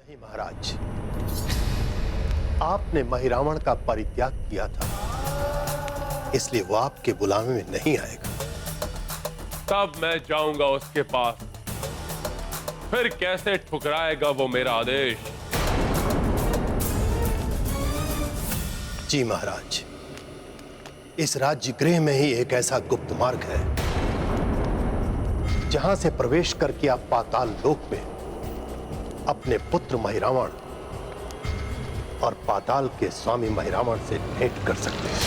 नहीं महाराज, आपने महिरावण का परित्याग किया था, इसलिए वो आपके बुलावे में नहीं आएगा। तब मैं जाऊंगा उसके पास, फिर कैसे ठुकराएगा वो मेरा आदेश? जी महाराज, इस राजगृह में ही एक ऐसा गुप्त मार्ग है जहां से प्रवेश करके आप पाताल लोक में अपने पुत्र महिरावण और पाताल के स्वामी महिरावण से भेंट कर सकते हैं।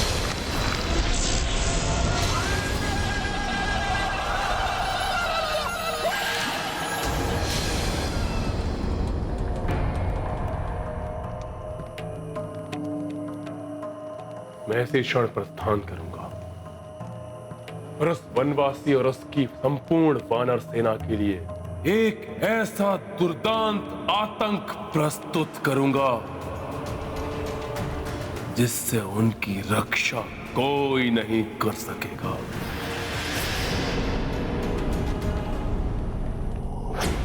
मैं इसी क्षण प्रस्थान करूंगा और उस वनवासी और उसकी संपूर्ण वानर सेना के लिए एक ऐसा दुर्दांत आतंक प्रस्तुत करूंगा जिससे उनकी रक्षा कोई नहीं कर सकेगा।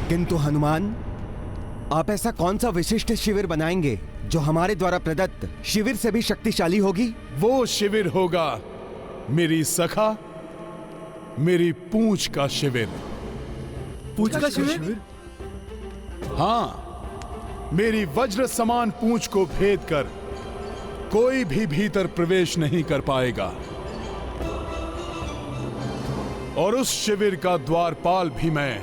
किंतु हनुमान, आप ऐसा कौन सा विशिष्ट शिविर बनाएंगे जो हमारे द्वारा प्रदत्त शिविर से भी शक्तिशाली होगी? वो शिविर होगा मेरी सखा, मेरी पूंछ का शिविर। पूंछ का शिविर? हाँ, मेरी वज्र समान पूंछ को भेद कर कोई भी भीतर प्रवेश नहीं कर पाएगा और उस शिविर का द्वारपाल भी मैं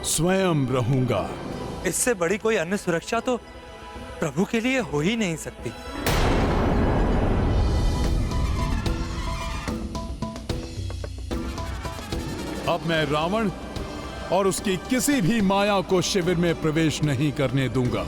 स्वयं रहूंगा। इससे बड़ी कोई अन्य सुरक्षा तो प्रभु के लिए हो ही नहीं सकती। अब मैं रावण और उसकी किसी भी माया को शिविर में प्रवेश नहीं करने दूंगा।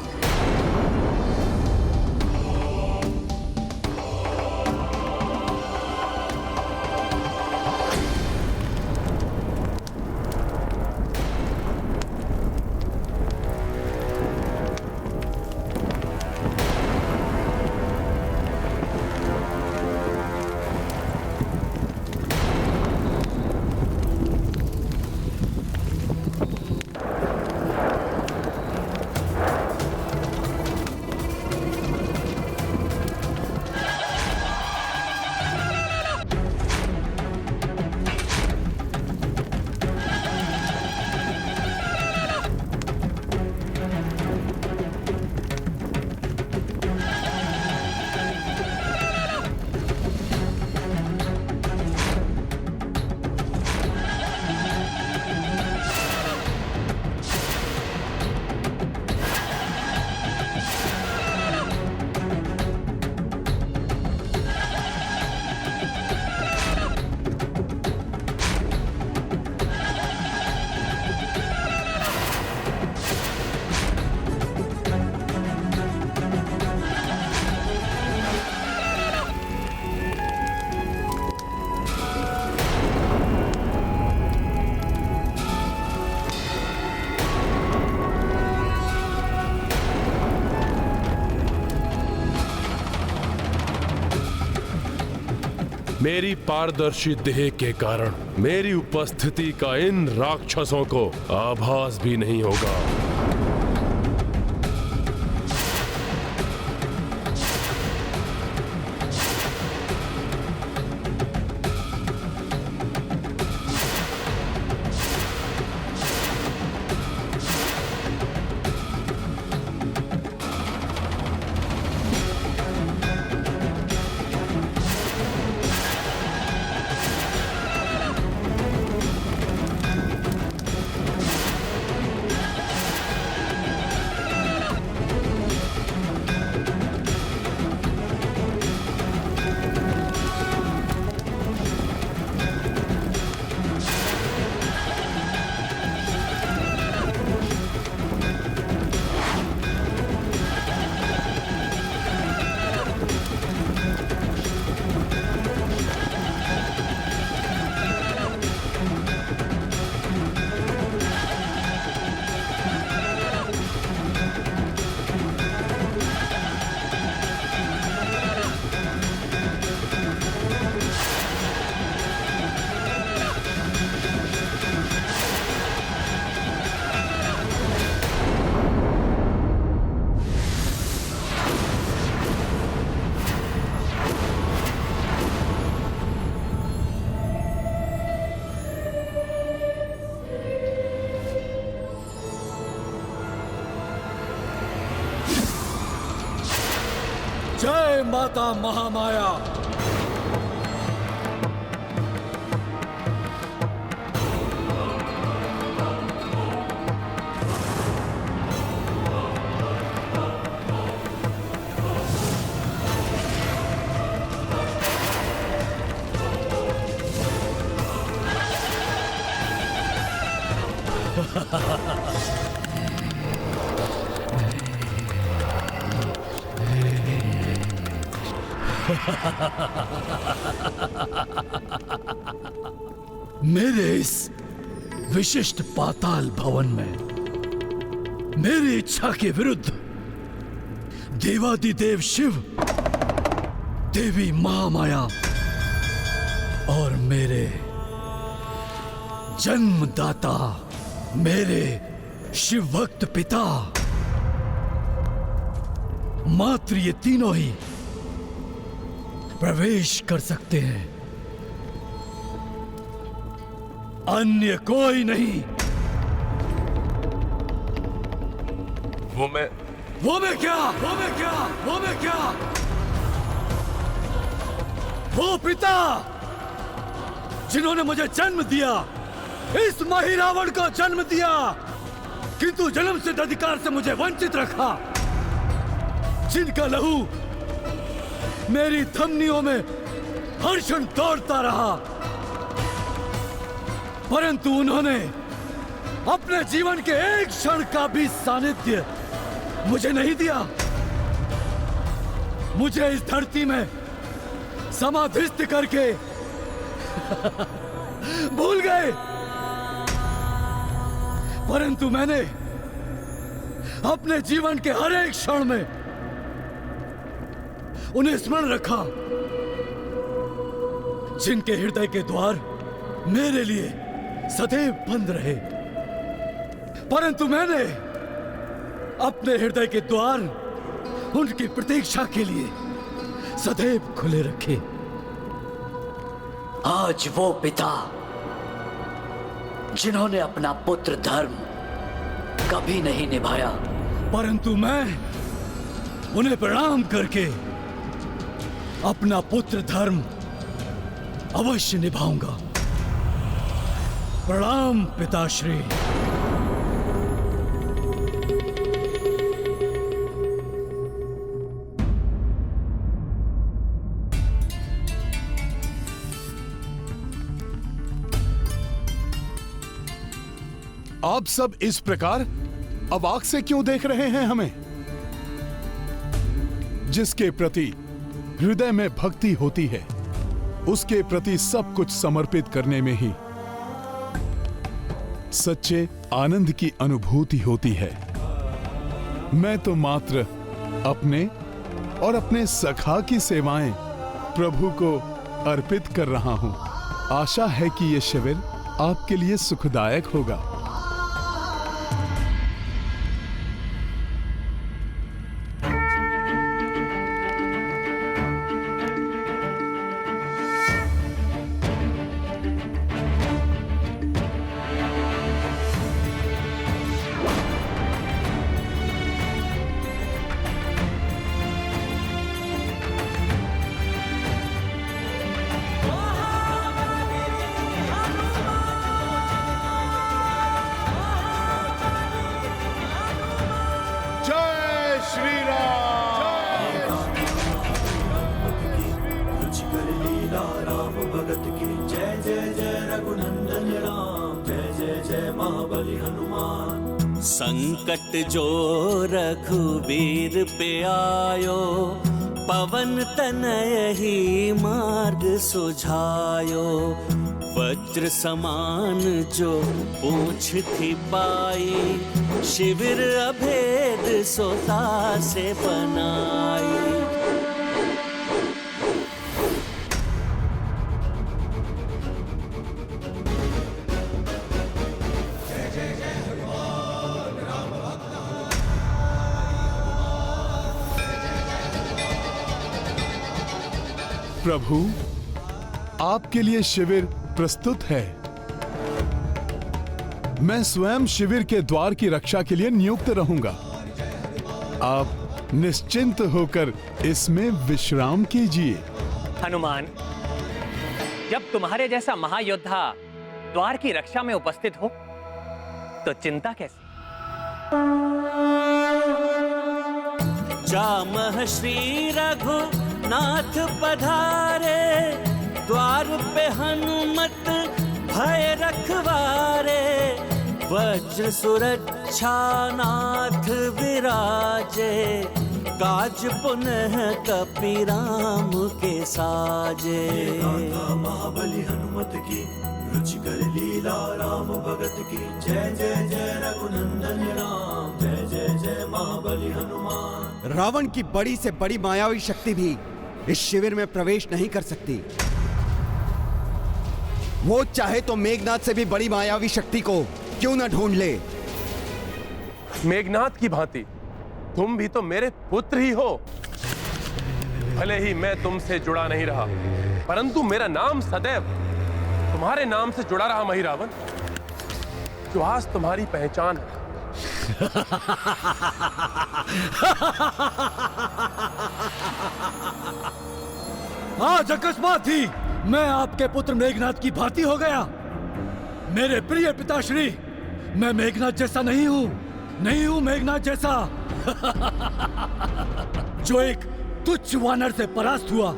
मेरी पारदर्शी देह के कारण मेरी उपस्थिति का इन राक्षसों को आभास भी नहीं होगा। माता महामाया, मेरे इस विशिष्ट पाताल भवन में मेरी इच्छा के विरुद्ध देवादिदेव शिव, देवी महामाया और मेरे जन्मदाता, मेरे शिव भक्त पिता, मात्र ये तीनों ही प्रवेश कर सकते हैं, अन्य कोई नहीं। वो मैं क्या? वो पिता जिन्होंने मुझे जन्म दिया, इस महिरावण को जन्म दिया, किंतु जन्म से अधिकार से मुझे वंचित रखा, जिनका लहू मेरी धमनियों में हर क्षण दौड़ता रहा, परंतु उन्होंने अपने जीवन के एक क्षण का भी सानिध्य मुझे नहीं दिया। मुझे इस धरती में समाधिस्थ करके भूल गए, परंतु मैंने अपने जीवन के हर एक क्षण में उन्हें स्मरण रखा, जिनके हृदय के द्वार मेरे लिए सदैव बंद रहे, परंतु मैंने अपने हृदय के द्वार उनकी प्रतीक्षा के लिए सदैव खुले रखे। आज वो पिता जिन्होंने अपना पुत्र धर्म कभी नहीं निभाया, परंतु मैं उन्हें प्रणाम करके अपना पुत्र धर्म अवश्य निभाऊंगा। प्रणाम पिताश्री। आप सब इस प्रकार अवाक से क्यों देख रहे हैं हमें? जिसके प्रति हृदय में भक्ति होती है, उसके प्रति सब कुछ समर्पित करने में ही सच्चे आनंद की अनुभूति होती है। मैं तो मात्र अपने और अपने सखा की सेवाएं प्रभु को अर्पित कर रहा हूं। आशा है कि यह शिविर आपके लिए सुखदायक होगा। संकट जो रघुवीर पे आयो, पवन तनय ही मार्ग सुझायो। वज्र समान जो पूछ थी पाई, शिविर अभेद सोता से बनाई। प्रभु, आपके लिए शिविर प्रस्तुत है। मैं स्वयं शिविर के द्वार की रक्षा के लिए नियुक्त रहूंगा। आप निश्चिंत होकर इसमें विश्राम कीजिए। हनुमान, जब तुम्हारे जैसा महायोद्धा द्वार की रक्षा में उपस्थित हो तो चिंता कैसी? जामह श्री रघुनाथ पधारे, द्वार पे हनुमत भय रखवारे। वज्र सुरक्षा नाथ विराजे, काज पुनः कपीराम के साजे। महाबली हनुमत की, रुचिकर लीला राम भगत की। जय जय जय रघुनंदन राम, जय जय जय महाबली हनुमान। रावण की बड़ी से बड़ी मायावी शक्ति भी इस शिविर में प्रवेश नहीं कर सकती। वो चाहे तो मेघनाथ से भी बड़ी मायावी शक्ति को क्यों न ढूंढ ले। मेघनाथ की भांति तुम भी तो मेरे पुत्र ही हो। भले ही मैं तुमसे जुड़ा नहीं रहा, परंतु मेरा नाम सदैव तुम्हारे नाम से जुड़ा रहा महिरावण, जो आज तुम्हारी पहचान है। आज अकस्मात ही मैं आपके पुत्र मेघनाथ की भांति हो गया। मेरे प्रिय पिताश्री, मैं मेघनाथ जैसा नहीं हूं मेघनाथ जैसा। जो एक तुच्छ वानर से परास्त हुआ,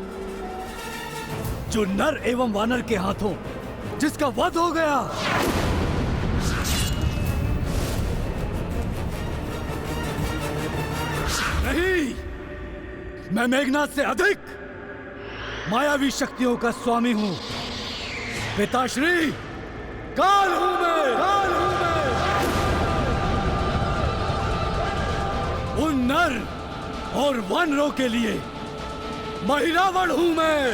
जो नर एवं वानर के हाथों जिसका वध हो गया। नहीं, मैं मेघनाथ से अधिक मायावी शक्तियों का स्वामी हूं। पिताश्री, काल हूं मैं। उन नर और वानरों के लिए महिरावण हूं मैं।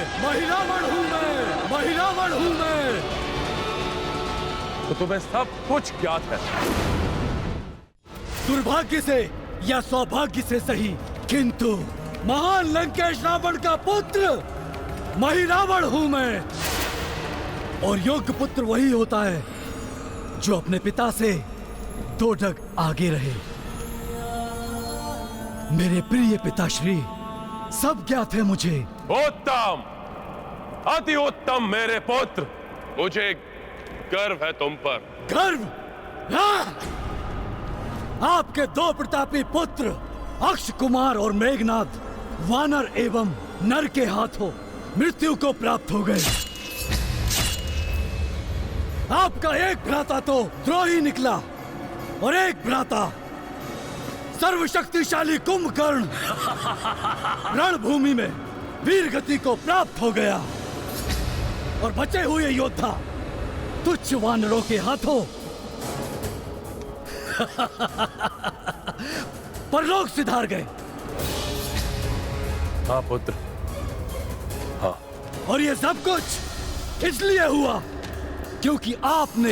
तो तुम्हें सब कुछ ज्ञात है। दुर्भाग्य से या सौभाग्य से सही, किंतु महान लंकेश रावण का पुत्र महिरावण हूं मैं। और योग्य पुत्र वही होता है जो अपने पिता से 2 डग आगे रहे। मेरे प्रिय पिताश्री, सब ज्ञात है मुझे। उत्तम, अति उत्तम मेरे पुत्र, मुझे गर्व है तुम पर। गर्व? आपके 2 प्रतापी पुत्र अक्ष कुमार और मेघनाथ वानर एवं नर के हाथों मृत्यु को प्राप्त हो गए। आपका एक भ्राता तो द्रोही निकला और एक भ्राता सर्वशक्तिशाली कुंभकर्ण रणभूमि में वीर गति को प्राप्त हो गया। और बचे हुए योद्धा तुच्छ वानरों के हाथों परलोक सिधार गए। हाँ पुत्र, हाँ। और ये सब कुछ इसलिए हुआ क्योंकि आपने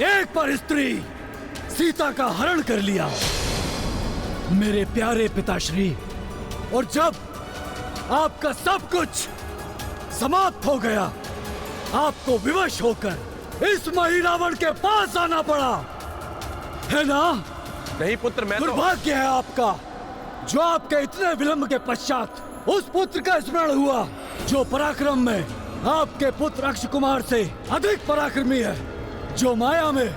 एक पर स्त्री सीता का हरण कर लिया, मेरे प्यारे पिताश्री। और जब आपका सब कुछ समाप्त हो गया, आपको विवश होकर इस महिरावण के पास आना पड़ा, है ना? नहीं पुत्र, मैं दुर्भाग्य है आपका जो आपके इतने विलंब के पश्चात उस पुत्र का स्मरण हुआ जो पराक्रम में आपके पुत्र अक्ष कुमार से अधिक पराक्रमी है, जो माया में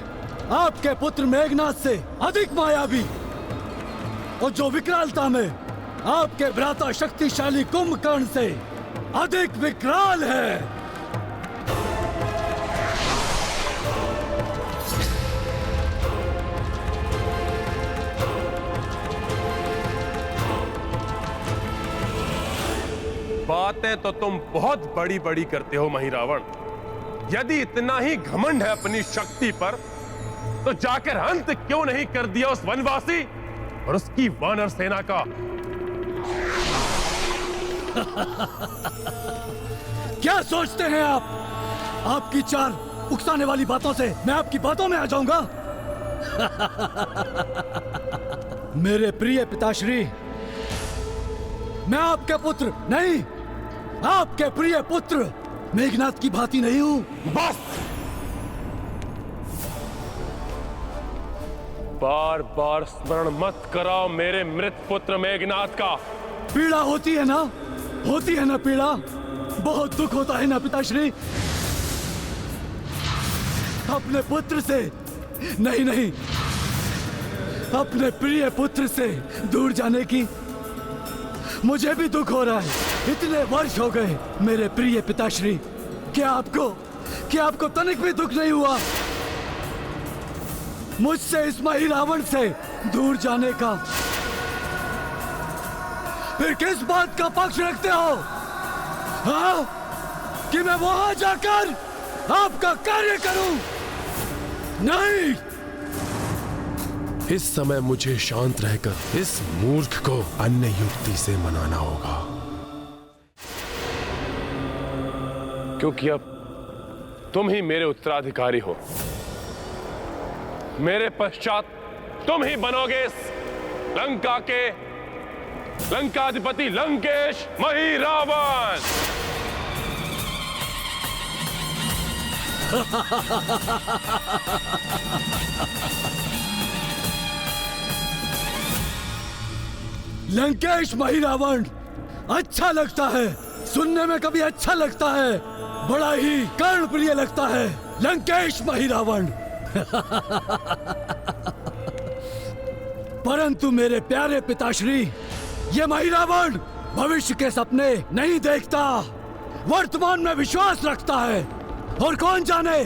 आपके पुत्र मेघनाथ से अधिक मायावी, और जो विकरालता में आपके भ्राता शक्तिशाली कुंभकर्ण से अधिक विकराल है। बातें तो तुम बहुत बड़ी बड़ी करते हो महिरावण। यदि इतना ही घमंड है अपनी शक्ति पर, तो जाकर अंत क्यों नहीं कर दिया उस वनवासी और उसकी वानर सेना का? क्या सोचते हैं आप? आपकी 4 उकसाने वाली बातों से मैं आपकी बातों में आ जाऊंगा? मेरे प्रिय पिताश्री, मैं आपके पुत्र नहीं, आपके प्रिय पुत्र मेघनाथ की भांति नहीं हूं। बस! बार बार स्मरण मत कराओ मेरे मृत पुत्र मेघनाथ का। पीड़ा होती है ना पीड़ा, बहुत दुख होता है ना पिताश्री। अपने पुत्र से नहीं, अपने प्रिय पुत्र से दूर जाने की मुझे भी दुख हो रहा है। इतने वर्ष हो गए मेरे प्रिय पिताश्री, क्या आपको तनिक भी दुख नहीं हुआ मुझसे इस माही रावण से दूर जाने का? फिर किस बात का पक्ष रखते हो? हाँ? कि मैं वहां जाकर आपका कार्य करूं? नहीं। इस समय मुझे शांत रहकर इस मूर्ख को अन्य युक्ति से मनाना होगा, क्योंकि अब तुम ही मेरे उत्तराधिकारी हो। मेरे पश्चात तुम ही बनोगे इस लंका के लंकाधिपति लंकेश मही रावण। लंकेश मही रावण अच्छा लगता है, सुनने में कभी अच्छा लगता है, बड़ा ही कर्णप्रिय लगता है लंकेश मही रावण। परंतु मेरे प्यारे पिताश्री, ये मही रावण भविष्य के सपने नहीं देखता, वर्तमान में विश्वास रखता है। और कौन जाने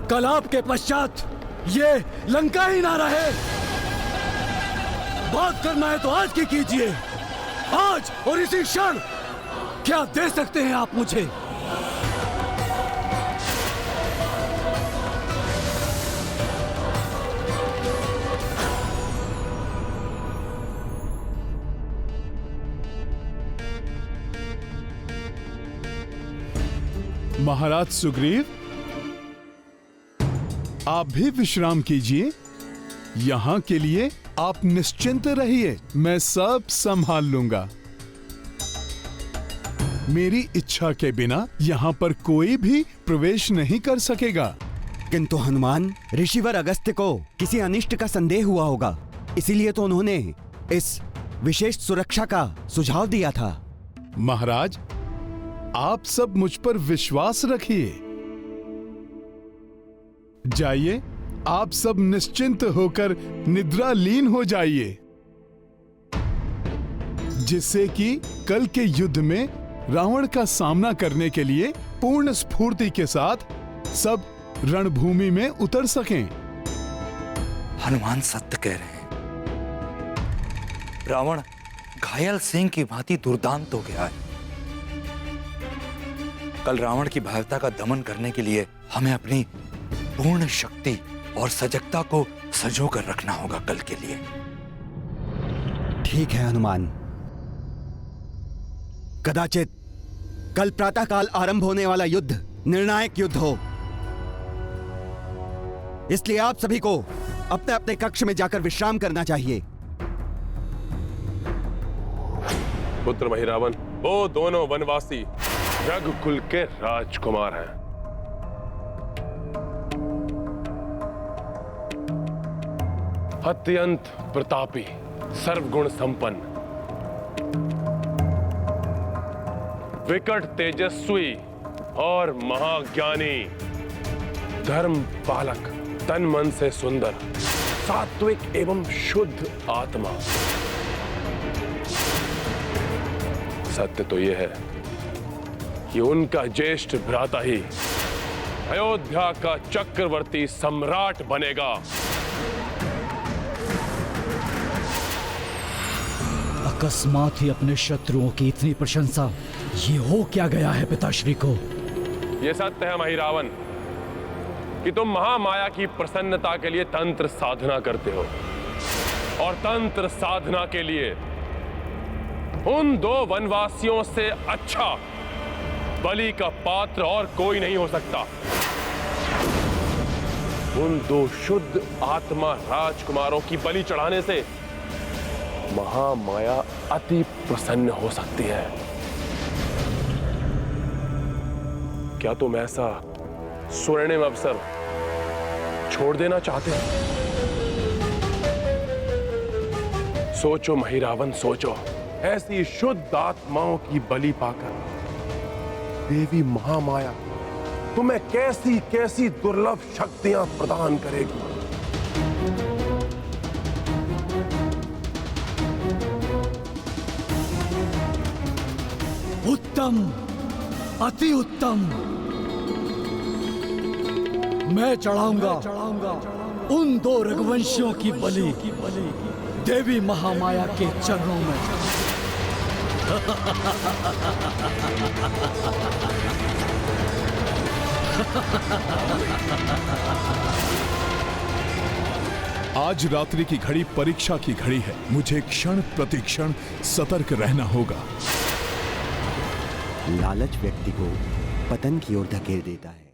कल आपके पश्चात ये लंका ही ना रहे। बात करना है तो आज की कीजिए, आज और इसी क्षण। क्या दे सकते हैं आप मुझे? महाराज सुग्रीव, आप भी विश्राम कीजिए। यहां के लिए आप निश्चिंत रहिए, मैं सब संभाल लूंगा। मेरी इच्छा के बिना यहां पर कोई भी प्रवेश नहीं कर सकेगा। किंतु हनुमान, ऋषिवर अगस्त्य को किसी अनिष्ट का संदेह हुआ होगा, इसीलिए तो उन्होंने इस विशेष सुरक्षा का सुझाव दिया था। महाराज, आप सब मुझ पर विश्वास रखिए। जाइए, आप सब निश्चिंत होकर निद्रालीन हो जाइए, जिससे कि कल के युद्ध में रावण का सामना करने के लिए पूर्ण स्फूर्ति के साथ सब रणभूमि में उतर सकें। हनुमान सत्य कह रहे हैं। रावण घायल सिंह की भांति दुर्दांत हो गया है। कल रावण की भयावता का दमन करने के लिए हमें अपनी पूर्ण शक्ति और सजगता को संजो कर रखना होगा कल के लिए। ठीक है हनुमान, कदाचित कल प्रातःकाल आरंभ होने वाला युद्ध निर्णायक युद्ध हो, इसलिए आप सभी को अपने अपने कक्ष में जाकर विश्राम करना चाहिए। पुत्र मही रावण, वो दोनों वनवासी रघुकुल के राजकुमार हैं। अत्यंत प्रतापी, सर्वगुण संपन्न, विकट तेजस्वी और महाज्ञानी, धर्म पालक, तन मन से सुंदर, सात्विक एवं शुद्ध आत्मा। सत्य तो यह है कि उनका ज्येष्ठ भ्राता ही अयोध्या का चक्रवर्ती सम्राट बनेगा। अकस्मात ही अपने शत्रुओं की इतनी प्रशंसा, ये हो क्या गया है पिताश्री को? यह सत्य है मही रावण कि तुम महामाया की प्रसन्नता के लिए तंत्र साधना करते हो, और तंत्र साधना के लिए उन दो वनवासियों से अच्छा बलि का पात्र और कोई नहीं हो सकता। उन दो शुद्ध आत्मा राजकुमारों की बलि चढ़ाने से महामाया अति प्रसन्न हो सकती है। क्या तुम ऐसा स्वर्णिम अवसर छोड़ देना चाहते हो? सोचो महिरावन, सोचो, ऐसी शुद्ध आत्माओं की बलि पाकर देवी महामाया तुम्हें कैसी कैसी दुर्लभ शक्तियां प्रदान करेगी। उत्तम, अति उत्तम। मैं चढ़ाऊंगा उन 2 रघुवंशियों की बलि देवी महामाया के चरणों में। आज रात्रि की घड़ी परीक्षा की घड़ी है। मुझे क्षण प्रतिक्षण सतर्क रहना होगा। लालच व्यक्ति को पतन की ओर धकेल देता है।